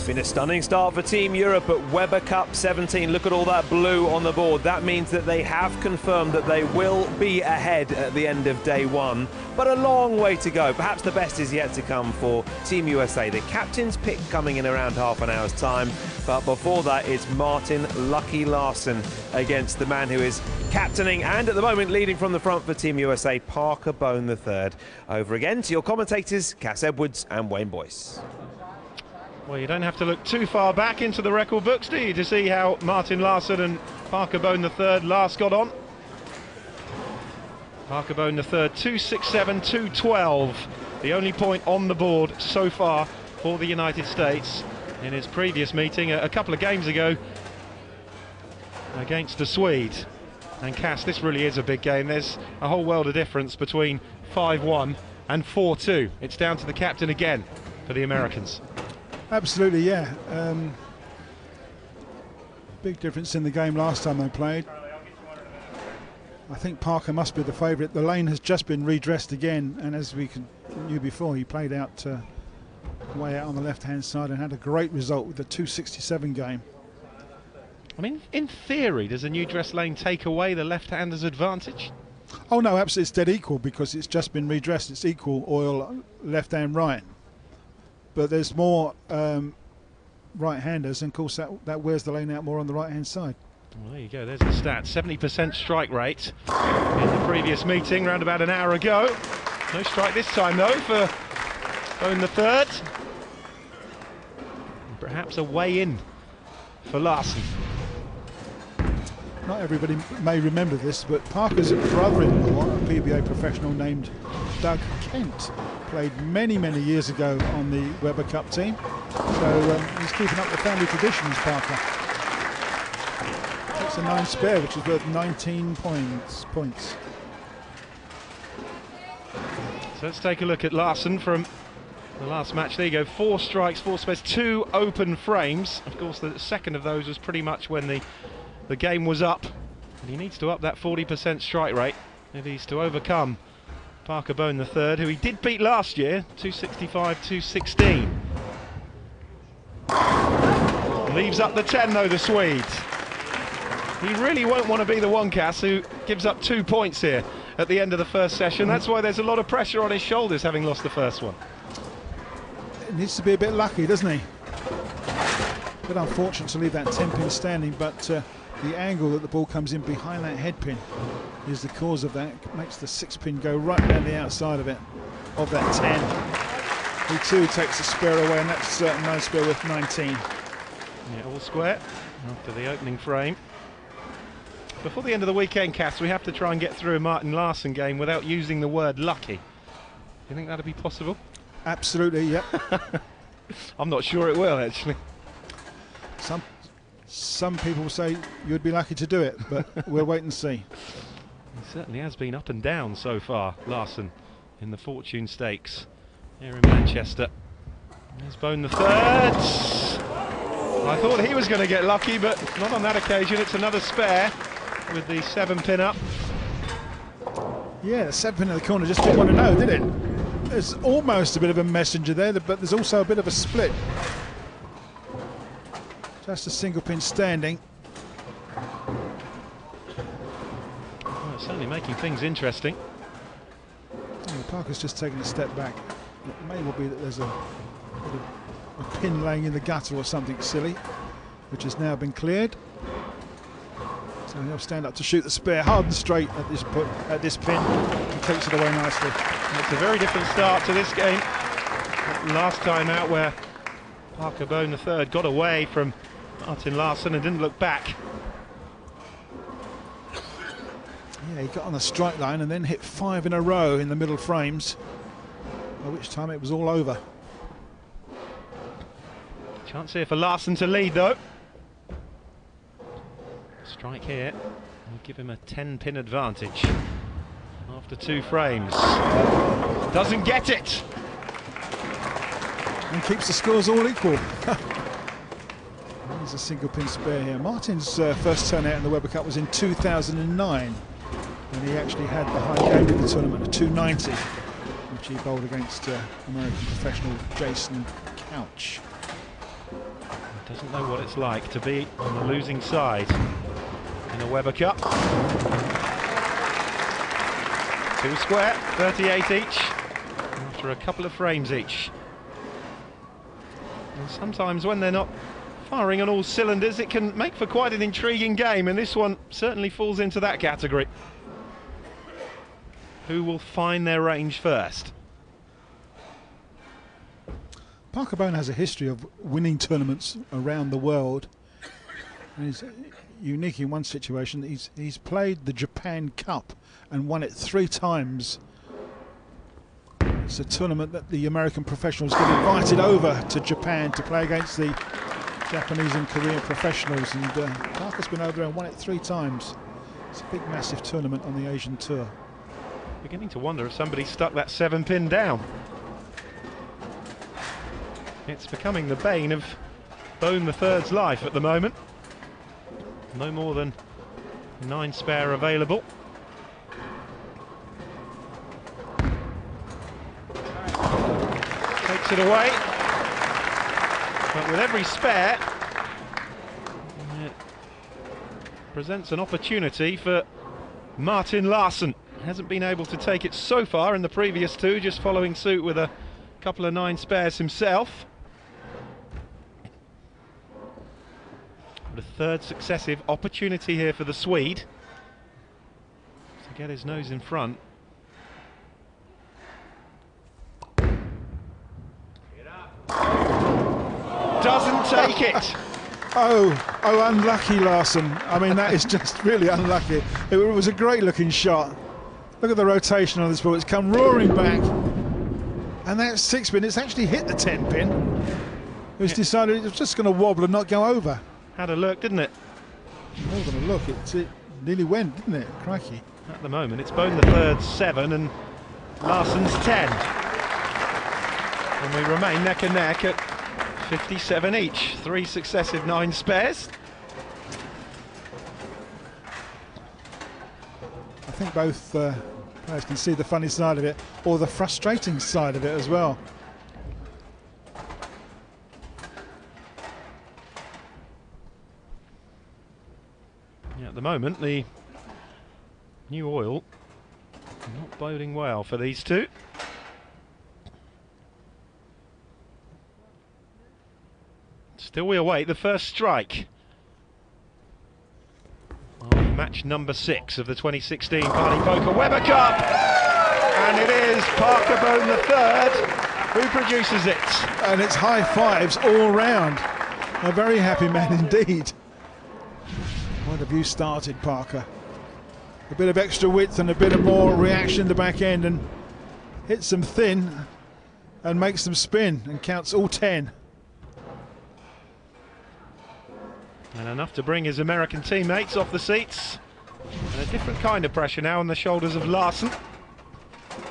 Been a stunning start for Team Europe at Weber Cup 17. Look at all that blue on the board. That means that they have confirmed that they will be ahead at the end of day one. But a long way to go. Perhaps the best is yet to come for Team USA. The captain's pick coming in around half an hour's time. But before that, it's Martin "Lucky" Larsen against the man who is captaining and at the moment leading from the front for Team USA, Parker Bohn III. Over again to your commentators, Cass Edwards and Wayne Boyce. Well, you don't have to look too far back into the record books, do you, to see how Martin Larsen and Parker Bohn III last got on. Parker Bohn III, 267, 212. The only point on the board so far for the United States in his previous meeting a couple of games ago against the Swede. And Cass, this really is a big game. There's a whole world of difference between 5-1 and 4-2. It's down to the captain again for the Americans. Absolutely, yeah. Big difference in the game last time they played. I think Parker must be the favourite. The lane has just been redressed again, and as we knew before, he played out way out on the left-hand side and had a great result with the 267 game. I mean, in theory, does a new dress lane take away the left-hander's advantage? Oh no, absolutely, it's dead equal because it's just been redressed. It's equal oil left and right. But there's more right-handers, and of course that wears the lane out more on the right-hand side. Well, there you go, there's the stat. 70% strike rate in the previous meeting, around about an hour ago. No strike this time, though, for Bohn III. And perhaps a way in for Larsen. Not everybody may remember this, but Parker's brother-in-law, a PBA professional named Doug Kent, played many, many years ago on the Weber Cup team. So he's keeping up the family traditions, Parker. Takes a 9 spare, which is worth 19 points. So let's take a look at Larsen from the last match. There you go, 4 strikes, 4 spares, 2 open frames. Of course, the second of those was pretty much when the game was up. And he needs to up that 40% strike rate if he's to overcome Parker Bohn III, who he did beat last year, 265, 216. Leaves up the 10 though, the Swede. He really won't want to be the one, Cass, who gives up 2 points here at the end of the first session. That's why there's a lot of pressure on his shoulders, having lost the first one. It needs to be a bit lucky, doesn't he? A bit unfortunate to leave that 10-pin standing, but the angle that the ball comes in behind that head pin is the cause of that. It makes the 6-pin go right down the outside of it, of that 10. He too takes the spare away, and that's 9 spare with 19. Yeah, all square after the opening frame. Before the end of the weekend, Cass, we have to try and get through a Martin Larsen game without using the word lucky. Do you think that'll be possible? Absolutely, yeah. I'm not sure it will, actually. Some people say you'd be lucky to do it, but we'll wait and see. He certainly has been up and down so far, Larsen, in the Fortune Stakes here in Manchester. There's Bohn III. I thought he was going to get lucky, but not on that occasion. It's another spare with the 7-pin up. Yeah, the 7-pin in the corner just didn't want to know, did it? There's almost a bit of a messenger there, but there's also a bit of a split. Just a single pin standing. Well, it's certainly making things interesting. Oh, Parker's just taking a step back. It may well be that there's a pin laying in the gutter or something silly, which has now been cleared. So he'll stand up to shoot the spare hard and straight at this pin and takes it away nicely. It's a very different start to this game. Last time out where Parker Bohn III got away from Martin Larsen and didn't look back. Yeah, he got on the strike line and then hit 5 in a row in the middle frames, by which time it was all over. Chance here for Larsen to lead though. Strike here will give him a 10-pin advantage after 2 frames. Doesn't get it! And keeps the scores all equal. There's a single pin spare here. Martin's first turn out in the Weber Cup was in 2009, when he actually had the high game in the tournament of 290, which he bowled against American professional Jason Couch. Doesn't know what it's like to be on the losing side in a Weber Cup. 2 square, 38 each, after a couple of frames each. And sometimes when they're not firing on all cylinders, it can make for quite an intriguing game, and this one certainly falls into that category. Who will find their range first? Parker Bohn has a history of winning tournaments around the world. And he's unique in one situation. He's played the Japan Cup and won it 3 times. It's a tournament that the American professionals get invited over to Japan to play against the Japanese and Korean professionals, and Parker's been over there and won it 3 times. It's a big, massive tournament on the Asian Tour. Beginning to wonder if somebody stuck that 7-pin down. It's becoming the bane of Bohn III's life at the moment. No more than 9 spare available. Takes it away. But with every spare, it presents an opportunity for Martin Larsen. Hasn't been able to take it so far in the previous 2, just following suit with a couple of 9 spares himself. But a 3rd successive opportunity here for the Swede to get his nose in front. Doesn't take it. Oh, unlucky Larsen. I mean, that is just really unlucky. It was a great looking shot. Look at the rotation on this ball. It's come roaring back. And that 6-pin, it's actually hit the 10-pin. It was decided it was just going to wobble and not go over. Had a look, didn't it? More than a look, it nearly went, didn't it? Crikey. At the moment, it's Bohn III's 7 and Larsen's 10. And we remain neck and neck at 57 each. 3 successive 9 spares. I think both players can see the funny side of it, or the frustrating side of it as well. Yeah, at the moment, the new oil not boding well for these 2. Still we await the first strike of match number 6 of the 2016 Party Poker Weber Cup, and it is Parker Bohn III who produces it. And it's high fives all round. A very happy man indeed. What have you started, Parker? A bit of extra width and a bit of more reaction in the back end, and hits them thin and makes them spin and counts all 10. And enough to bring his American teammates off the seats. And a different kind of pressure now on the shoulders of Larsen.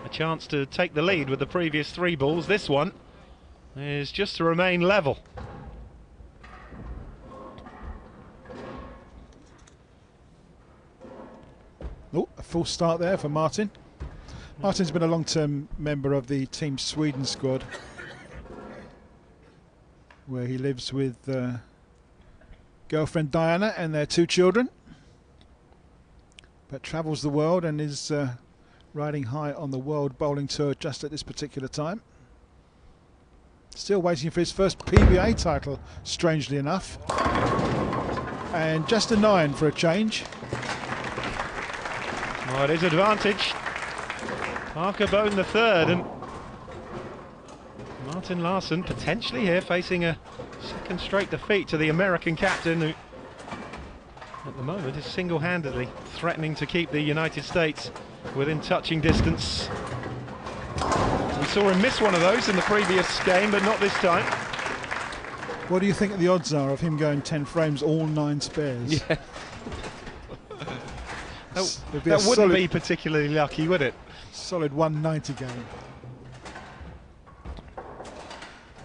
A chance to take the lead with the previous 3 balls. This one is just to remain level. Oh, a full start there for Martin. Martin's been a long-term member of the Team Sweden squad, where he lives with girlfriend Diana and their 2 children, but travels the world and is riding high on the World Bowling Tour just at this particular time. Still waiting for his first PBA title, strangely enough, and just a 9 for a change. Oh, it is advantage. Parker Bohn III and Martin Larsen potentially here facing a 2nd straight defeat to the American captain, who at the moment is single-handedly threatening to keep the United States within touching distance. We saw him miss one of those in the previous game, but not this time. What do you think the odds are of him going 10 frames, all 9 spares? Yeah. That wouldn't be particularly lucky, would it? Solid 190 game.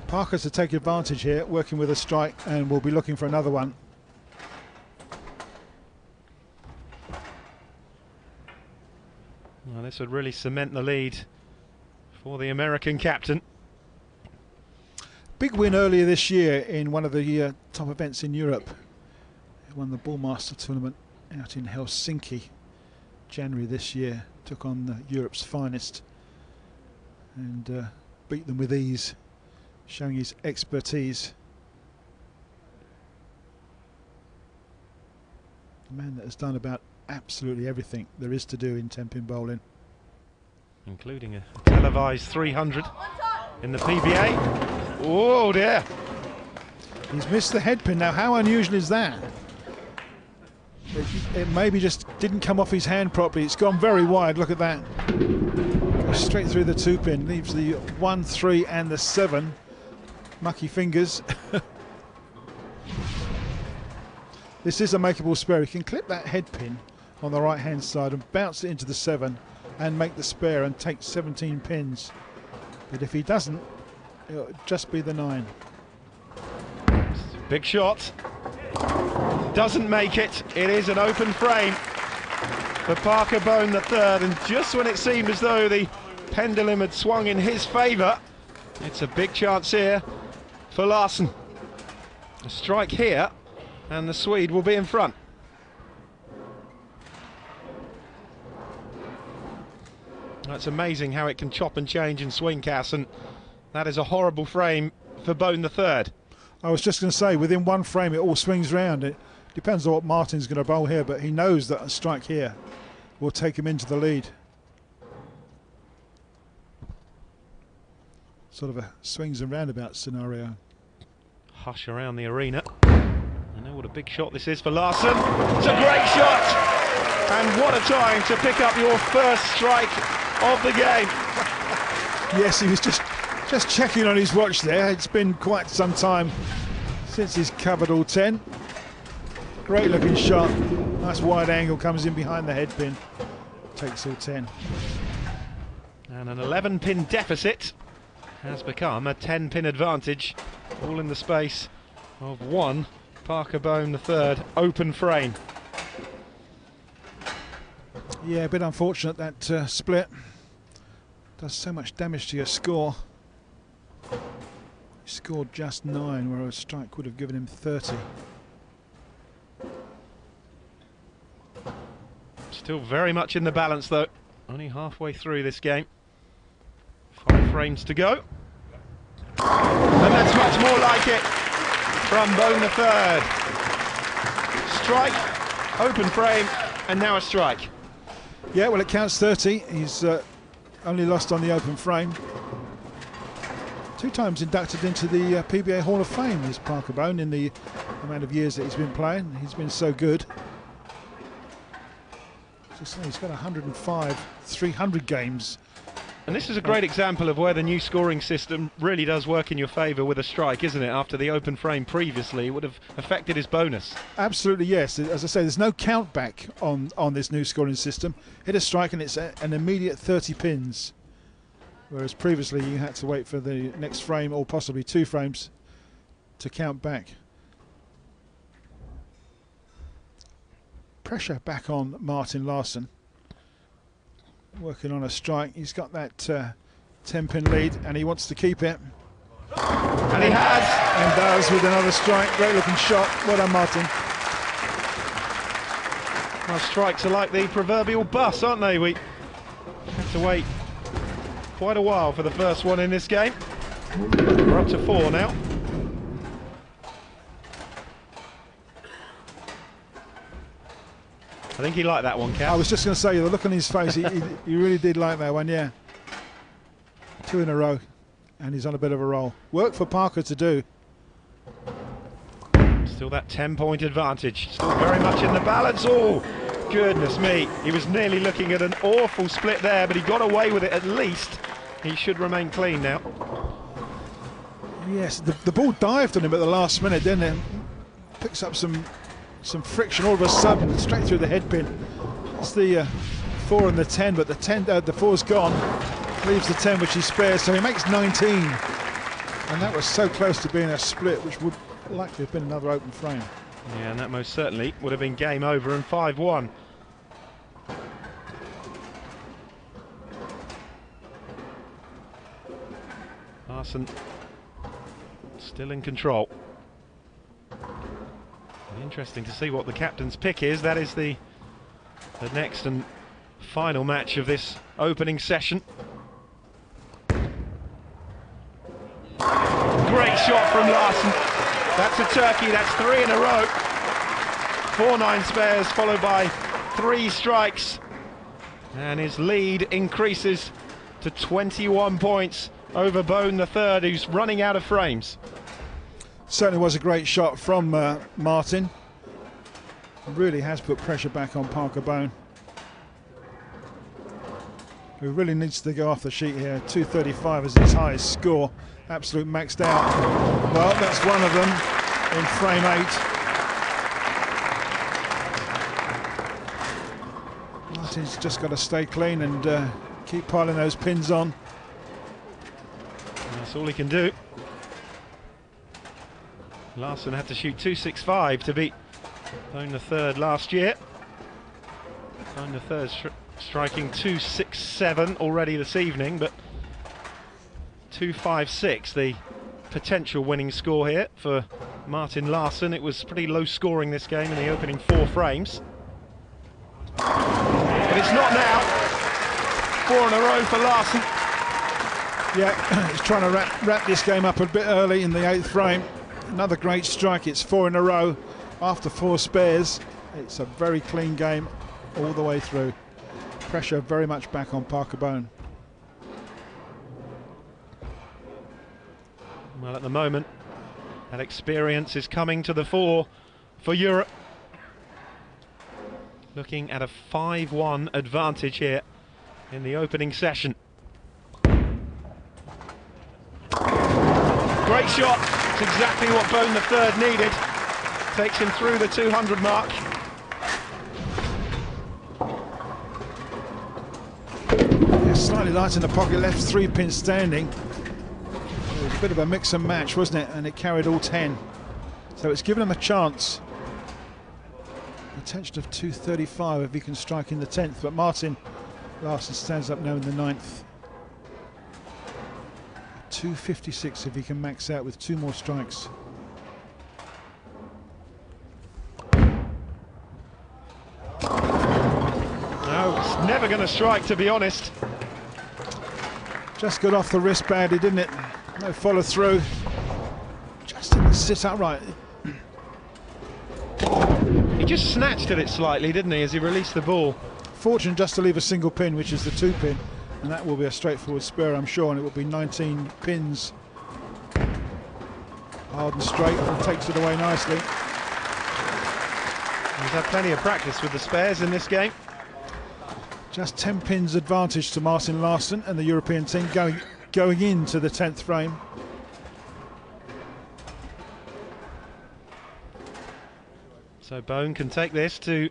Parker's to take advantage here, working with a strike, and we'll be looking for another one. Well, this would really cement the lead for the American captain. Big win earlier this year in one of the top events in Europe. He won the Ballmaster tournament out in Helsinki, January this year. Took on Europe's finest and beat them with ease, showing his expertise. A man that has done about absolutely everything there is to do in 10-pin bowling, including a televised 300 in the PBA. Oh dear! He's missed the headpin. Now, how unusual is that? It maybe just didn't come off his hand properly. It's gone very wide. Look at that. Goes straight through the 2-pin. Leaves the 1, 3 and the 7. Mucky fingers. This is a makeable spare. He can clip that headpin on the right hand side and bounce it into the 7 and make the spare and take 17 pins. But if he doesn't, it'll just be the 9. Big shot. Doesn't make it. It is an open frame for Parker Bohn III, and just when it seemed as though the pendulum had swung in his favour, it's a big chance here for Larsen. A strike here and the Swede will be in front. That's amazing how it can chop and change and swing, Cass, and that is a horrible frame for Bohn III. I was just going to say, within one frame it all swings round. It depends on what Martin's going to bowl here, but he knows that a strike here will take him into the lead. Sort of a swings and roundabouts scenario. Hush around the arena. I know what a big shot this is for Larsen. It's a great shot! And what a time to pick up your first strike of the game. Yes, he was just checking on his watch there. It's been quite some time since he's covered all 10. Great looking shot. Nice wide angle, comes in behind the headpin. Takes all 10. And an 11-pin deficit has become a 10-pin advantage, all in the space of one Parker Bohn III open frame. Yeah, a bit unfortunate that split. Does so much damage to your score. He scored just 9, where a strike would have given him 30. Still very much in the balance though. Only halfway through this game. 5 frames to go. And that's much more like it from Bohn III. Strike, open frame, and now a strike. Yeah, well, it counts 30. He's only lost on the open frame. 2 times inducted into the PBA Hall of Fame is Parker Bohn in the amount of years that he's been playing. He's been so good. As I say, he's got 105 300 games. And this is a great example of where the new scoring system really does work in your favour with a strike, isn't it? After the open frame previously, it would have affected his bonus. Absolutely, yes. As I say, there's no count back on this new scoring system. Hit a strike and it's an immediate 30 pins. Whereas previously you had to wait for the next frame or possibly 2 frames to count back. Pressure back on Martin Larsen. Working on a strike. He's got that 10-pin lead and he wants to keep it. And he has! And does with another strike. Great looking shot. Well done, Martin. Well, strikes are like the proverbial bus, aren't they? We have to wait quite a while for the first one in this game. We're up to 4 now. I think he liked that one, Cal. I was just going to say, the look on his face, he really did like that one, yeah. 2 in a row, and he's on a bit of a roll. Work for Parker to do. Still that 10-point advantage. Still very much in the balance. Oh, goodness me. He was nearly looking at an awful split there, but he got away with it at least. He should remain clean now. Yes, the ball dived on him at the last minute, didn't it? Picks up some friction all of a sudden, straight through the headpin. It's the 4 and the 10, but the 4's gone. Leaves the 10, which he spares, so he makes 19. And that was so close to being a split, which would likely have been another open frame. Yeah, and that most certainly would have been game over and 5-1. Larsen Still in control. Interesting to see what the captain's pick is. That is the next and final match of this opening session. Great shot from Larsen. That's a turkey, that's 3 in a row. 4-9 spares followed by 3 strikes. And his lead increases to 21 points over Bohn III, who's running out of frames. Certainly was a great shot from Martin. Really has put pressure back on Parker Bohn, who really needs to go off the sheet here. 235 is his highest score. Absolute maxed out. Well, that's one of them in frame 8. Martin's just got to stay clean and keep piling those pins on. That's all he can do. Larsen had to shoot 265 to beat Bohn III last year. Bohn III striking 267 already this evening, but 256 the potential winning score here for Martin Larsen. It was pretty low scoring this game in the opening 4 frames. But it's not now. 4 in a row for Larsen. Yeah, he's trying to wrap this game up a bit early in the 8th frame. Another great strike. It's 4 in a row after 4 spares. It's a very clean game all the way through. Pressure very much back on Parker Bohn. Well, at the moment, that experience is coming to the fore for Europe. Looking at a 5-1 advantage here in the opening session. Great shot. It's exactly what Bohn III needed. Takes him through the 200 mark. Yeah, slightly light in the pocket, left 3 pins standing. It was a bit of a mix and match, wasn't it? And it carried all 10. So it's given him a chance. Potential of 235 if he can strike in the 10th. But Martin Larsen stands up now in the 9th. 256 if he can max out with 2 more strikes. No, it's never going to strike, to be honest. Just got off the wrist badly, didn't it? No follow through. Just didn't sit upright. He just snatched at it slightly, didn't he, as he released the ball? Fortunate just to leave a single pin, which is the 2 pin. And that will be a straightforward spur, I'm sure, and it will be 19 pins. Hard and straight, and takes it away nicely. He's had plenty of practice with the spares in this game. Just 10 pins advantage to Martin Larsen and the European team going into the 10th frame. So Bohn can take this to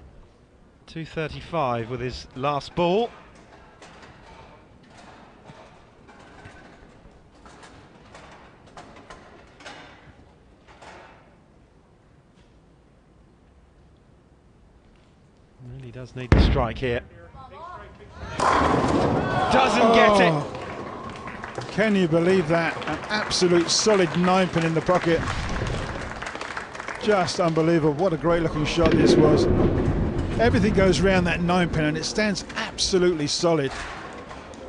235 with his last ball. Really does need to strike here. Doesn't get it. Can you believe that? An absolute solid 9 pin in the pocket. Just unbelievable. What a great looking shot this was. Everything goes round that 9 pin and it stands absolutely solid.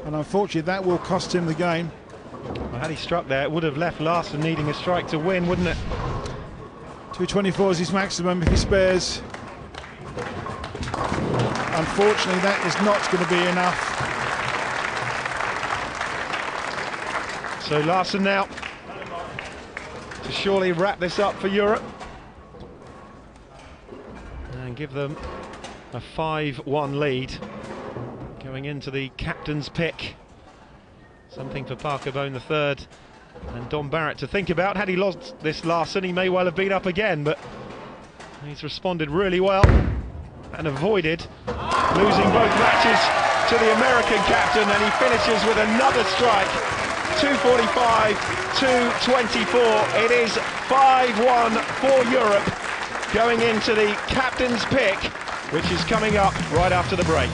And unfortunately that will cost him the game. Well, had he struck there, it would have left Larsen needing a strike to win, wouldn't it? 224 is his maximum if he spares. Unfortunately, that is not going to be enough. So Larsen now to surely wrap this up for Europe and give them a 5-1 lead going into the captain's pick. Something for Parker Bohn III and Don Barrett to think about. Had he lost this Larsen, he may well have been up again, but he's responded really well and avoided losing both matches to the American captain, and he finishes with another strike. 245, 224. It is 5-1 for Europe going into the captain's pick, which is coming up right after the break.